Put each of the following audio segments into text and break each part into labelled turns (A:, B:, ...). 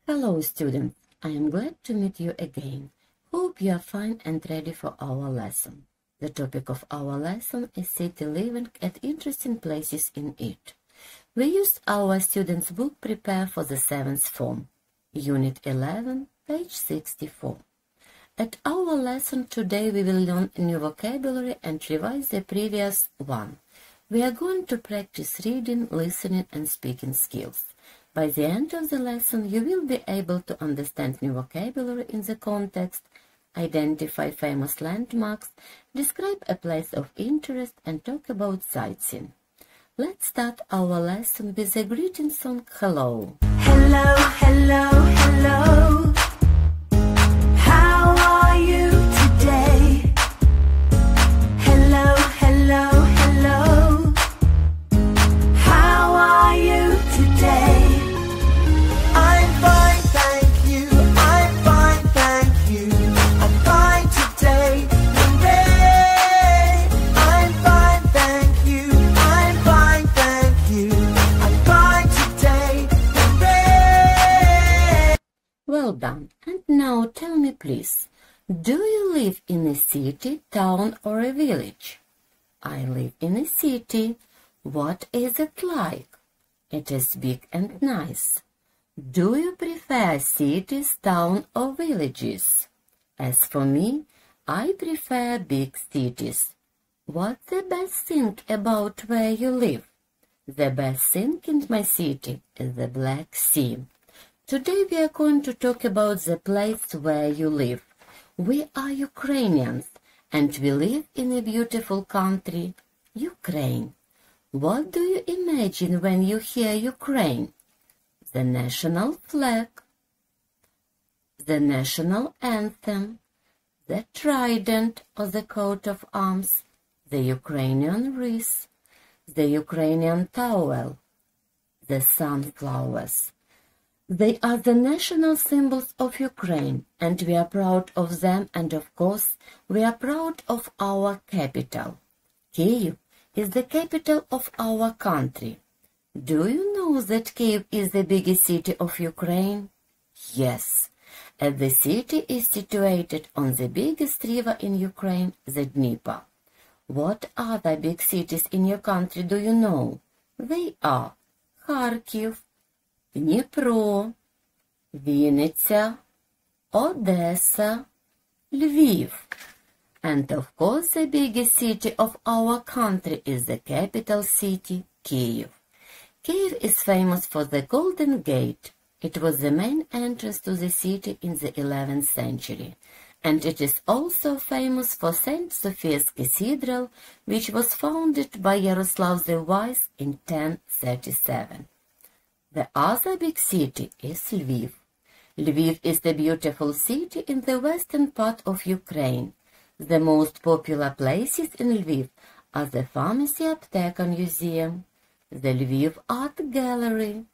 A: Hello students, I am glad to meet you again. Hope you are fine and ready for our lesson. The topic of our lesson is city living at interesting places in it. We used our students' book Prepare for the 7th Form, Unit 11, page 64. At our lesson today we will learn a new vocabulary and revise the previous one. We are going to practice reading, listening and speaking skills. By the end of the lesson, you will be able to understand new vocabulary in the context, identify famous landmarks, describe a place of interest, and talk about sightseeing. Let's start our lesson with the greeting song Hello.
B: Hello, hello, hello. How are you today? Hello, hello, hello. How are you today? I'm fine, thank you. I'm fine, thank you. I'm fine today. Hooray! I'm fine, thank you. I'm fine, thank you. I'm fine today. Hooray!
A: Well done. And now tell me please, do you live in a city, town or a village? I live in a city. What is it like? It is big and nice. Do you prefer cities, town or villages? As for me, I prefer big cities. What's the best thing about where you live? The best thing in my city is the Black Sea. Today we are going to talk about the place where you live. We are Ukrainians and we live in a beautiful country, Ukraine. What do you imagine when you hear Ukraine? The national flag, the national anthem, the trident or the coat of arms, the Ukrainian wreath, the Ukrainian towel, the sunflowers. They are the national symbols of Ukraine, and we are proud of them, and of course, we are proud of our capital. Kyiv is the capital of our country. Do you know that Kyiv is the biggest city of Ukraine? Yes, and the city is situated on the biggest river in Ukraine, the Dnieper. What other big cities in your country do you know? They are Kharkiv, Dnipro, Vinnytsia, Odessa, Lviv. And of course the biggest city of our country is the capital city, Kyiv. Kyiv is famous for the Golden Gate. It was the main entrance to the city in the 11th century. And it is also famous for St. Sophia's Cathedral, which was founded by Yaroslav the Wise in 1037. The other big city is Lviv. Lviv is the beautiful city in the western part of Ukraine. The most popular places in Lviv are the Pharmacy Apteka Museum, the Lviv Art Gallery,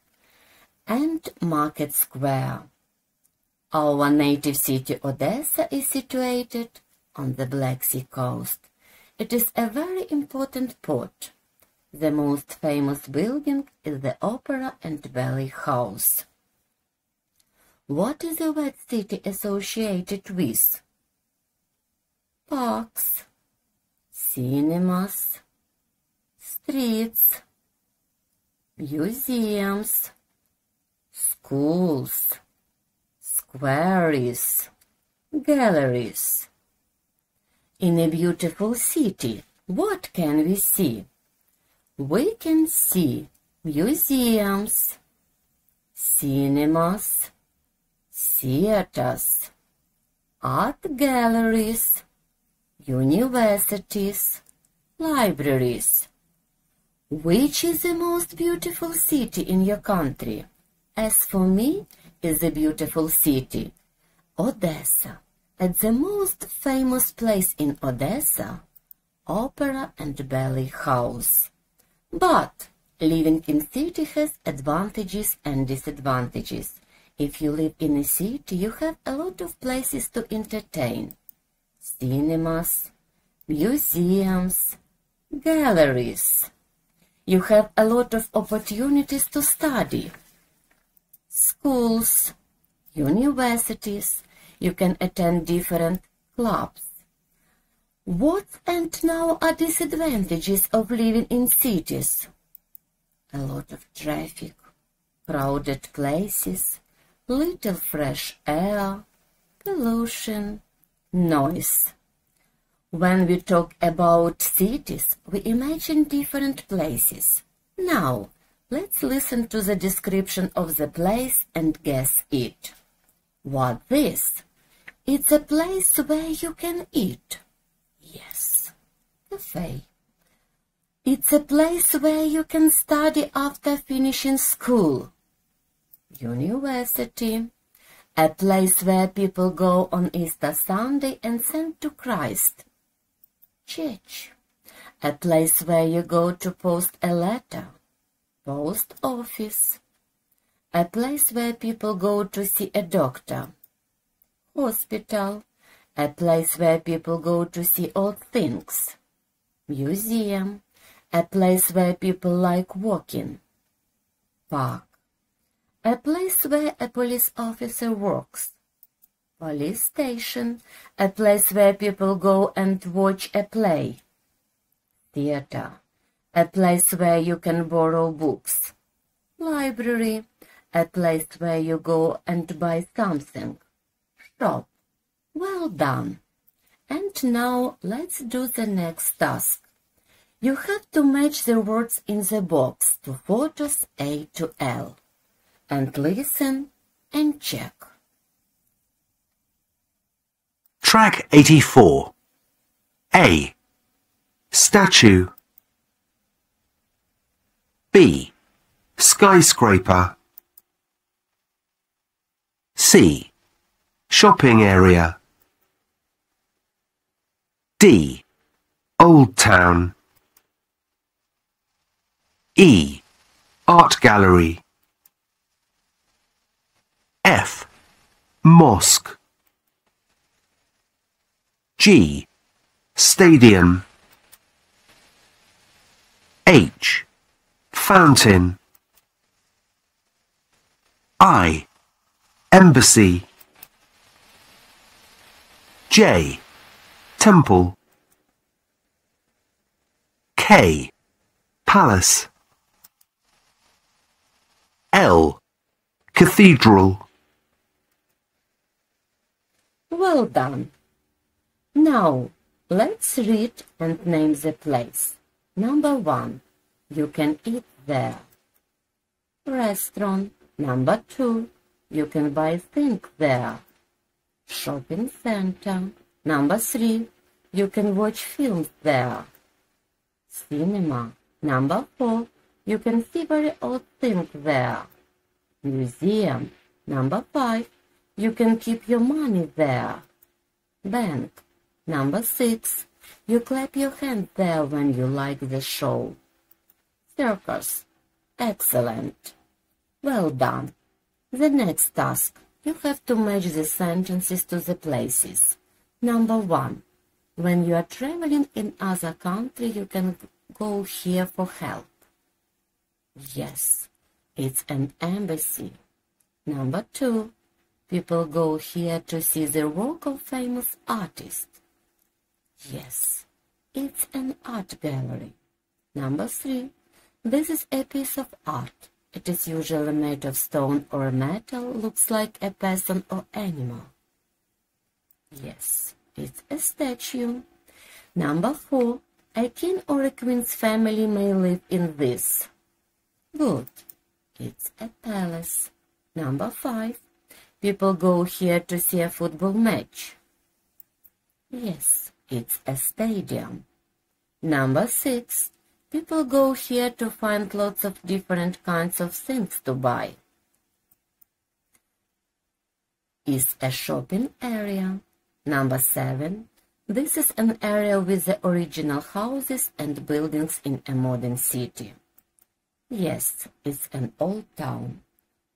A: and Market Square. Our native city Odessa is situated on the Black Sea coast. It is a very important port. The most famous building is the Opera and Ballet House. What is the word city associated with? Parks, cinemas, streets, museums, schools, squares, galleries. In a beautiful city, what can we see? We can see museums, cinemas, theaters, art galleries, universities, libraries. Which is the most beautiful city in your country? As for me, is the beautiful city Odessa. At the most famous place in Odessa, Opera and Ballet House. But living in city has advantages and disadvantages. If you live in a city, you have a lot of places to entertain. Cinemas, museums, galleries. You have a lot of opportunities to study. Schools, universities. You can attend different clubs. What and now are disadvantages of living in cities? A lot of traffic, crowded places, little fresh air, pollution, noise. When we talk about cities, we imagine different places. Now, let's listen to the description of the place and guess it. What this? It's a place where you can eat. Yes, cafe. It's a place where you can study after finishing school. University. A place where people go on Easter Sunday and send to Christ. Church. A place where you go to post a letter. Post office. A place where people go to see a doctor. Hospital. A place where people go to see old things. Museum. A place where people like walking. Park. A place where a police officer works. Police station. A place where people go and watch a play. Theater. A place where you can borrow books. Library. A place where you go and buy something. Shop. Well done. And now let's do the next task. You have to match the words in the box to photos A to L. And listen and check.
C: Track 84. A. Statue. B. Skyscraper. C. Shopping area. D. Old Town. E. Art gallery. F. Mosque. G. Stadium. H. Fountain. I. Embassy. J. Temple. K. Palace. L. Cathedral.
A: Well done. Now, let's read and name the place. Number 1. You can eat there. Restaurant. Number 2. You can buy things there. Shopping center. Number 3. You can watch films there. Cinema. Number 4. You can see very old things there. Museum. Number 5. You can keep your money there. Bank. Number 6. You clap your hands there when you like the show. Circus. Excellent. Well done. The next task. You have to match the sentences to the places. Number 1. When you are traveling in other country, you can go here for help. Yes, it's an embassy. Number 2. People go here to see the work of famous artists. Yes, it's an art gallery. Number 3. This is a piece of art. It is usually made of stone or metal, looks like a person or animal. Yes, it's a statue. Number 4. A king or a queen's family may live in this. Good. It's a palace. Number 5. People go here to see a football match. Yes, it's a stadium. Number 6. People go here to find lots of different kinds of things to buy. It's a shopping area. Number 7. This is an area with the original houses and buildings in a modern city. Yes, it's an old town.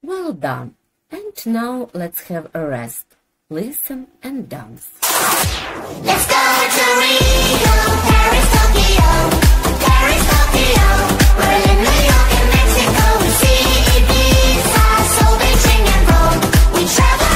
A: Well done. And now let's have a rest. Listen and dance.
B: Let's go to Rio, Paris, Tokyo, Paris, Tokyo, Berlin, New York, and Mexico. We see Ibiza, Seoul, Beijing, and Rome. We travel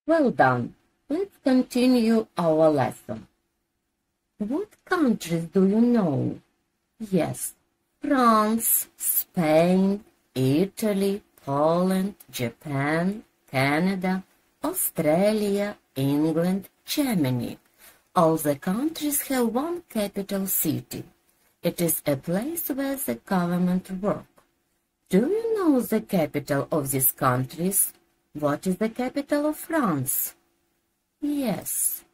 A: Well done. Let's continue our lesson. What countries do you know? Yes, France, Spain, Italy, Poland, Japan, Canada, Australia, England, Germany. All the countries have one capital city. It is a place where the government works. Do you know the capital of these countries? What is the capital of France? Yes,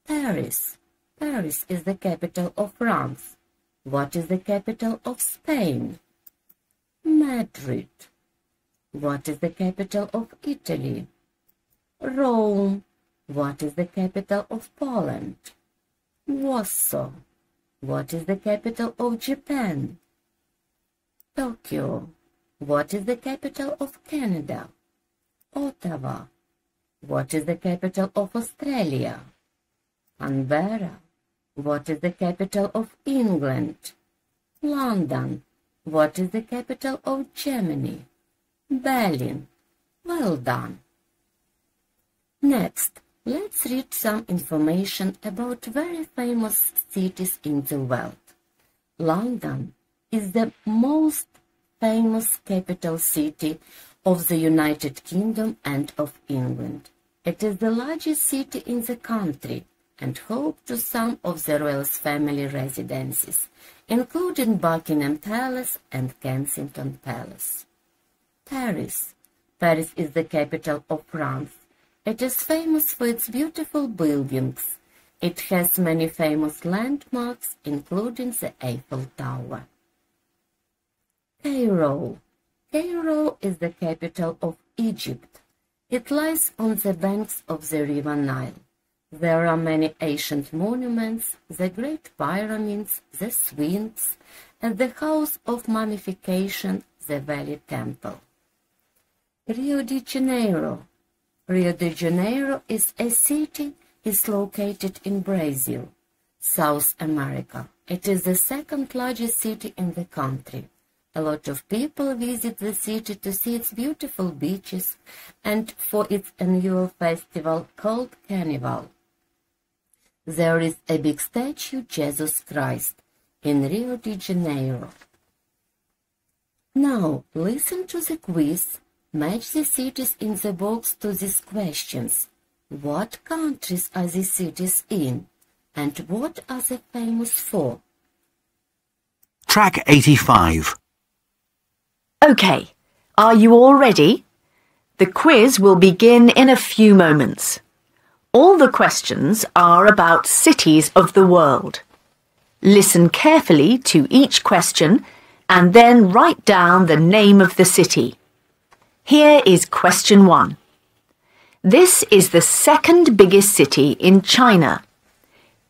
A: Paris. Paris is the capital of France. What is the capital of Spain? Madrid. What is the capital of Italy? Rome. What is the capital of Poland? Warsaw. What is the capital of Japan? Tokyo. What is the capital of Canada? Ottawa. What is the capital of Australia? Canberra. What is the capital of England? London. What is the capital of Germany? Berlin. Well done. Next, let's read some information about very famous cities in the world. London is the most famous capital city of the United Kingdom and of England. It is the largest city in the country and home to some of the royal family residences, including Buckingham Palace and Kensington Palace. Paris. Paris is the capital of France. It is famous for its beautiful buildings. It has many famous landmarks, including the Eiffel Tower. Cairo. Cairo is the capital of Egypt. It lies on the banks of the River Nile. There are many ancient monuments, the Great Pyramids, the Sphinx, and the House of Mummification, the Valley Temple. Rio de Janeiro. Rio de Janeiro is a city located in Brazil, South America. It is the second largest city in the country. A lot of people visit the city to see its beautiful beaches and for its annual festival called Carnival. There is a big statue of Jesus Christ in Rio de Janeiro. Now listen to the quiz. Match the cities in the box to these questions. What countries are these cities in? And what are they famous for?
C: Track 85.
D: Okay, are you all ready? The quiz will begin in a few moments. All the questions are about cities of the world. Listen carefully to each question and then write down the name of the city. Here is question 1. This is the second biggest city in China.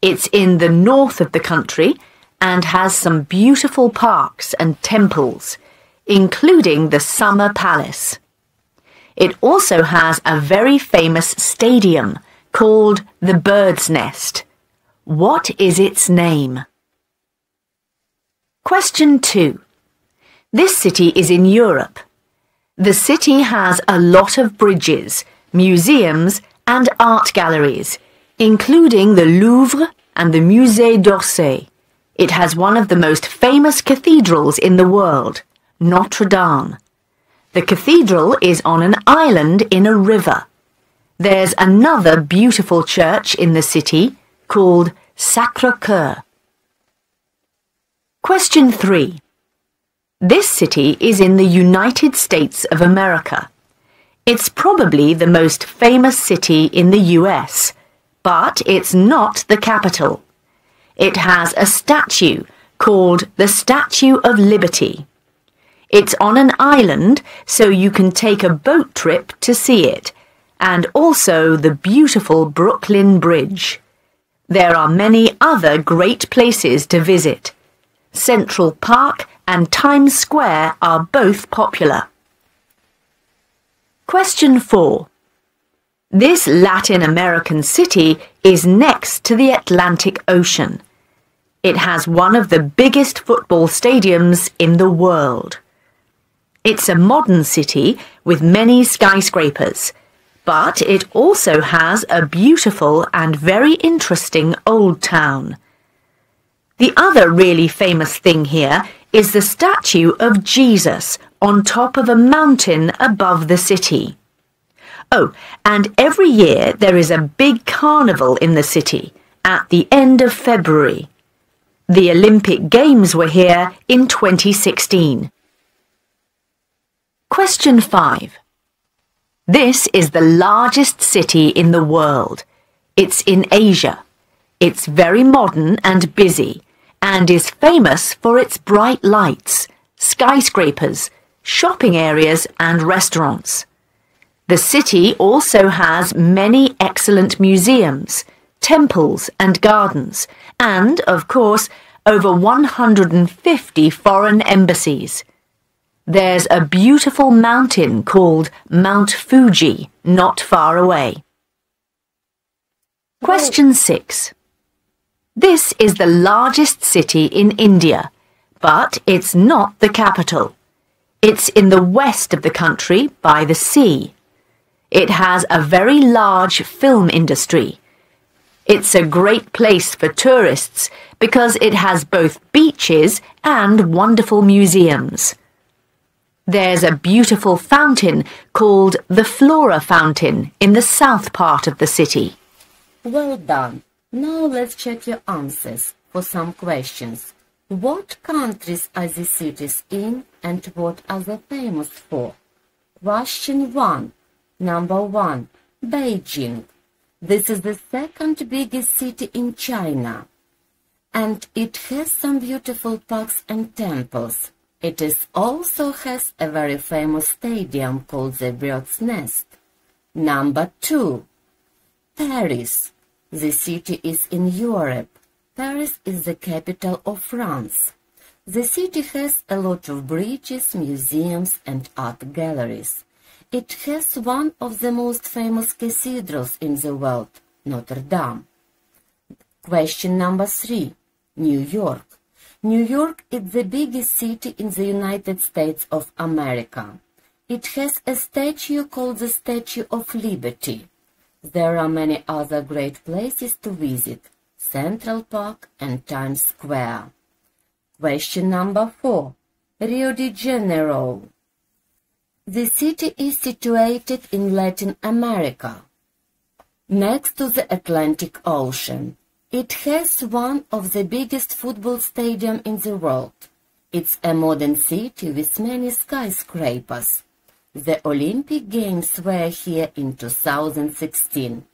D: It's in the north of the country and has some beautiful parks and temples, including the Summer Palace. It also has a very famous stadium called the Bird's Nest. What is its name? Question 2. This city is in Europe. The city has a lot of bridges, museums and art galleries, including the Louvre and the Musée d'Orsay. It has one of the most famous cathedrals in the world, Notre Dame. The cathedral is on an island in a river. There's another beautiful church in the city called Sacré-Cœur. Question 3. This city is in the United States of America. It's probably the most famous city in the US, but it's not the capital. It has a statue called the Statue of Liberty. It's on an island, so you can take a boat trip to see it, and also the beautiful Brooklyn Bridge. There are many other great places to visit. Central Park and Times Square are both popular. Question 4. This Latin American city is next to the Atlantic Ocean. It has one of the biggest football stadiums in the world. It's a modern city with many skyscrapers, but it also has a beautiful and very interesting old town. The other really famous thing here is the statue of Jesus on top of a mountain above the city. Oh, and every year there is a big carnival in the city at the end of February. The Olympic Games were here in 2016. Question 5. This is the largest city in the world. It's in Asia. It's very modern and busy, and is famous for its bright lights, skyscrapers, shopping areas and restaurants. The city also has many excellent museums, temples and gardens, and, of course, over 150 foreign embassies. There's a beautiful mountain called Mount Fuji not far away. Question 6. This is the largest city in India, but it's not the capital. It's in the west of the country by the sea. It has a very large film industry. It's a great place for tourists because it has both beaches and wonderful museums. There's a beautiful fountain called the Flora Fountain in the south part of the city.
A: Well done. Now let's check your answers for some questions. What countries are the cities in and what are they famous for? Question 1. Number 1. Beijing. This is the second biggest city in China, and it has some beautiful parks and temples. It also has a very famous stadium called the Bird's Nest. Number 2. Paris. The city is in Europe. Paris is the capital of France. The city has a lot of bridges, museums and art galleries. It has one of the most famous cathedrals in the world, Notre Dame. Question number 3. New York. New York is the biggest city in the United States of America. It has a statue called the Statue of Liberty. There are many other great places to visit, Central Park and Times Square. Question number 4. Rio de Janeiro. The city is situated in Latin America, next to the Atlantic Ocean. It has one of the biggest football stadiums in the world. It's a modern city with many skyscrapers. The Olympic Games were here in 2016.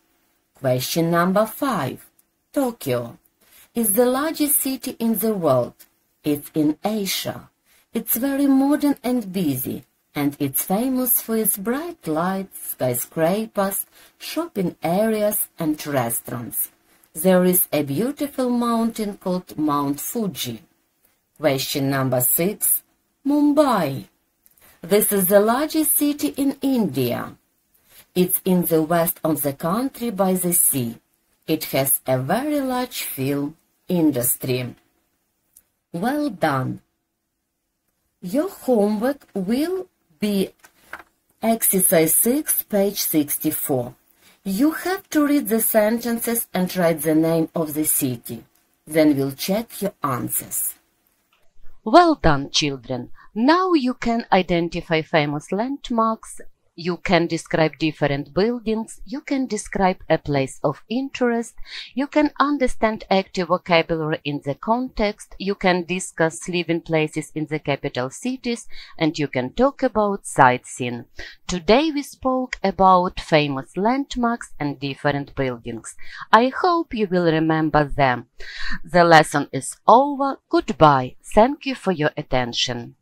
A: Question number 5. Tokyo is the largest city in the world. It's in Asia. It's very modern and busy, and it's famous for its bright lights, skyscrapers, shopping areas and restaurants. There is a beautiful mountain called Mount Fuji. Question number 6. Mumbai. This is the largest city in India. It's in the west of the country by the sea. It has a very large film industry. Well done. Your homework will be exercise 6, page 64. You have to read the sentences and write the name of the city. Then we'll check your answers. Well done, children. Now you can identify famous landmarks. You can describe different buildings. You can describe a place of interest. You can understand active vocabulary in the context. You can discuss living places in the capital cities. And you can talk about sightseeing. Today we spoke about famous landmarks and different buildings. I hope you will remember them. The lesson is over. Goodbye. Thank you for your attention.